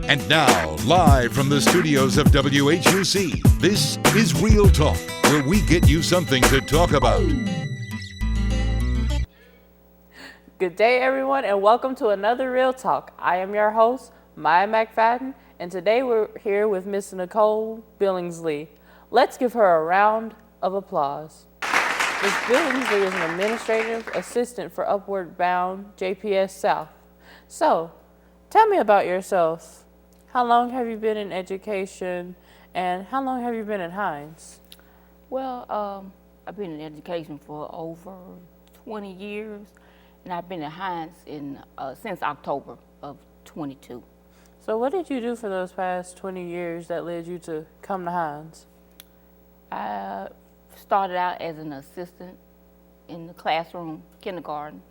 And now, live from the studios of WHUC, this is Real Talk, where we get you something to talk about. Good day, everyone, and welcome to another Real Talk. I am your host, Maya McFadden, and today we're here with Miss Nicole Billingsley. Let's give her a round of applause. Ms. Billingsley is an administrative assistant for Upward Bound JPS South. So, tell me about yourself. How long have you been in education, and how long have you been at Hines? Well, I've been in education for over 20 years, and I've been at Hines since October of 22. So what did you do for those past 20 years that led you to come to Hines? I started out as an assistant in the classroom, kindergarten,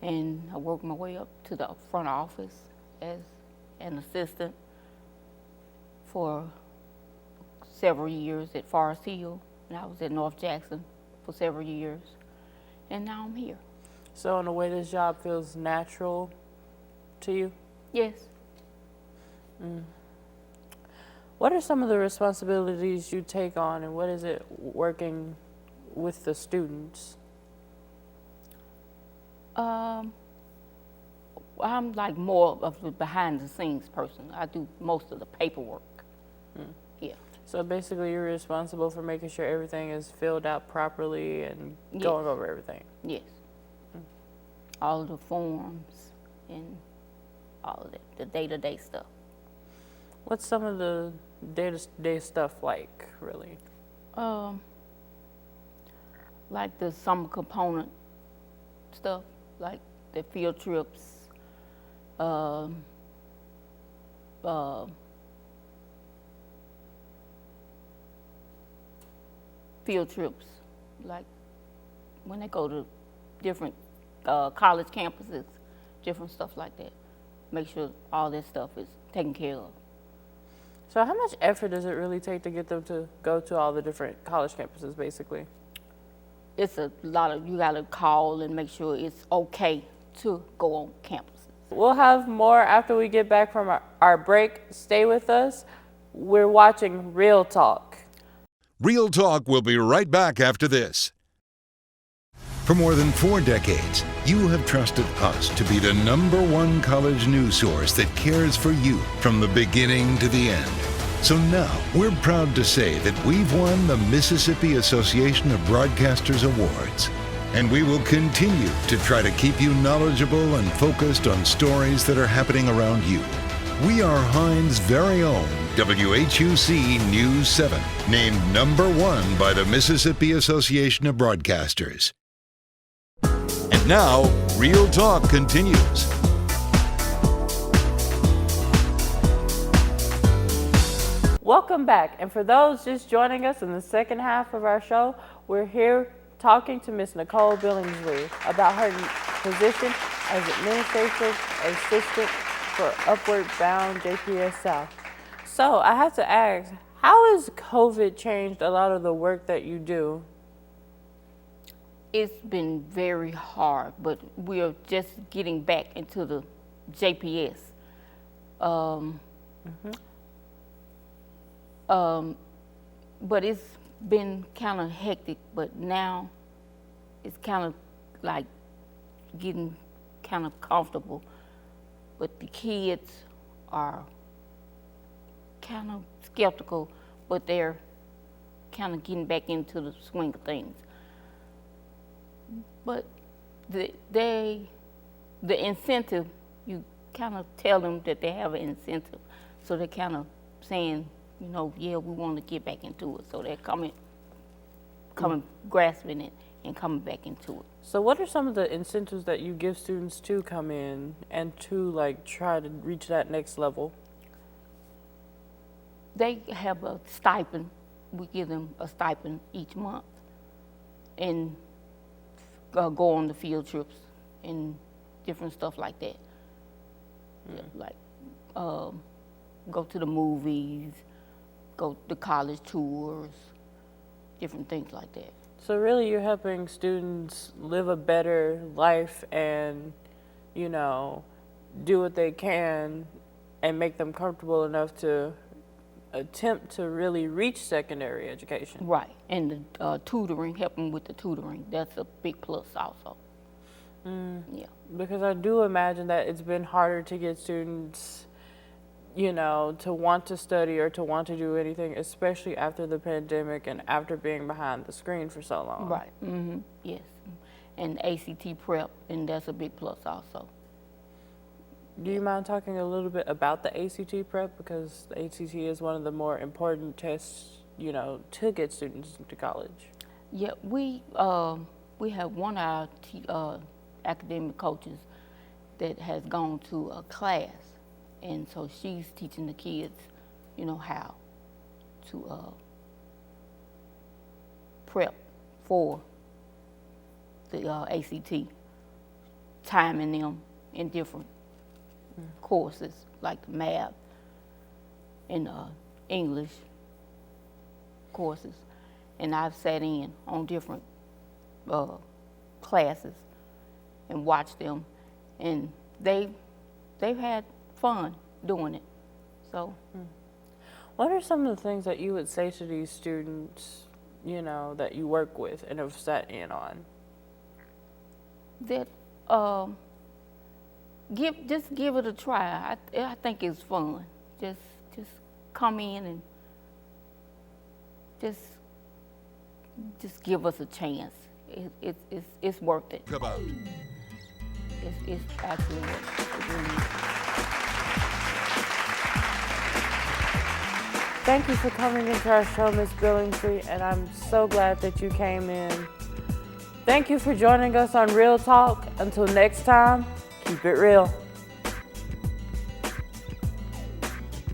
and I worked my way up to the front office as an assistant for several years at Forest Hill, and I was at North Jackson for several years, and now I'm here. So in a way, this job feels natural to you? Yes. What are some of the responsibilities you take on, and what is it working with the students? I'm like more of the behind the scenes person. I do most of the paperwork. Yeah. So basically, you're responsible for making sure everything is filled out properly and going over everything? Yes. All of the forms and all of that, the day-to-day stuff. What's some of the day-to-day stuff like, really? Like the summer component stuff, like the field trips, like when they go to different college campuses, different stuff like that. Make sure all that stuff is taken care of. So how much effort does it really take to get them to go to all the different college campuses, basically? It's a lot of, you gotta call and make sure it's okay to go on campuses. We'll have more after we get back from our break. Stay with us. We're watching Real Talk. Real Talk will be right back after this. For more than 4 decades, you have trusted us to be the #1 college news source that cares for you from the beginning to the end. So now, we're proud to say that we've won the Mississippi Association of Broadcasters Awards. And we will continue to try to keep you knowledgeable and focused on stories that are happening around you. We are Hines' very own WHUC News 7, named #1 by the Mississippi Association of Broadcasters. And now, Real Talk continues. Welcome back. And for those just joining us in the second half of our show, we're here talking to Miss Nicole Billingsley about her position as administrative assistant for Upward Bound JPS South. So I have to ask, how has COVID changed a lot of the work that you do? It's been very hard, but we're just getting back into the JPS. But it's been kind of hectic, but now it's kind of like getting kind of comfortable. But the kids are kind of skeptical, but they're kind of getting back into the swing of things. But the incentive, you kind of tell them that they have an incentive. So they're kind of saying, you know, yeah, we want to get back into it. So they're coming, grasping it and coming back into it. So what are some of the incentives that you give students to come in and to like try to reach that next level? They have a stipend. We give them a stipend each month and go on the field trips and different stuff like that. Yeah, like go to the movies, go to college tours, different things like that. So really you're helping students live a better life and, you know, do what they can and make them comfortable enough to attempt to really reach secondary education. Right, and the tutoring, helping with the tutoring, that's a big plus also. Yeah. Because I do imagine that it's been harder to get students, you know, to want to study or to want to do anything, especially after the pandemic and after being behind the screen for so long. Right, yes. And ACT prep, and that's a big plus also. Do you mind talking a little bit about the ACT prep? Because the ACT is one of the more important tests, you know, to get students into college. Yeah, we have one of our academic coaches that has gone to a class, and so she's teaching the kids, you know, how to prep for the ACT, timing them in different courses like math and English courses, and I've sat in on different classes and watched them, and they've had fun doing it. So, What are some of the things that you would say to these students, you know, that you work with and have sat in on? that just give it a try. I think it's fun. Just come in and just give us a chance. It's worth it. Come out. It's actually worth it. It really is. Thank you for coming into our show, Ms. Billingsley, and I'm so glad that you came in. Thank you for joining us on Real Talk. Until next time, keep it real.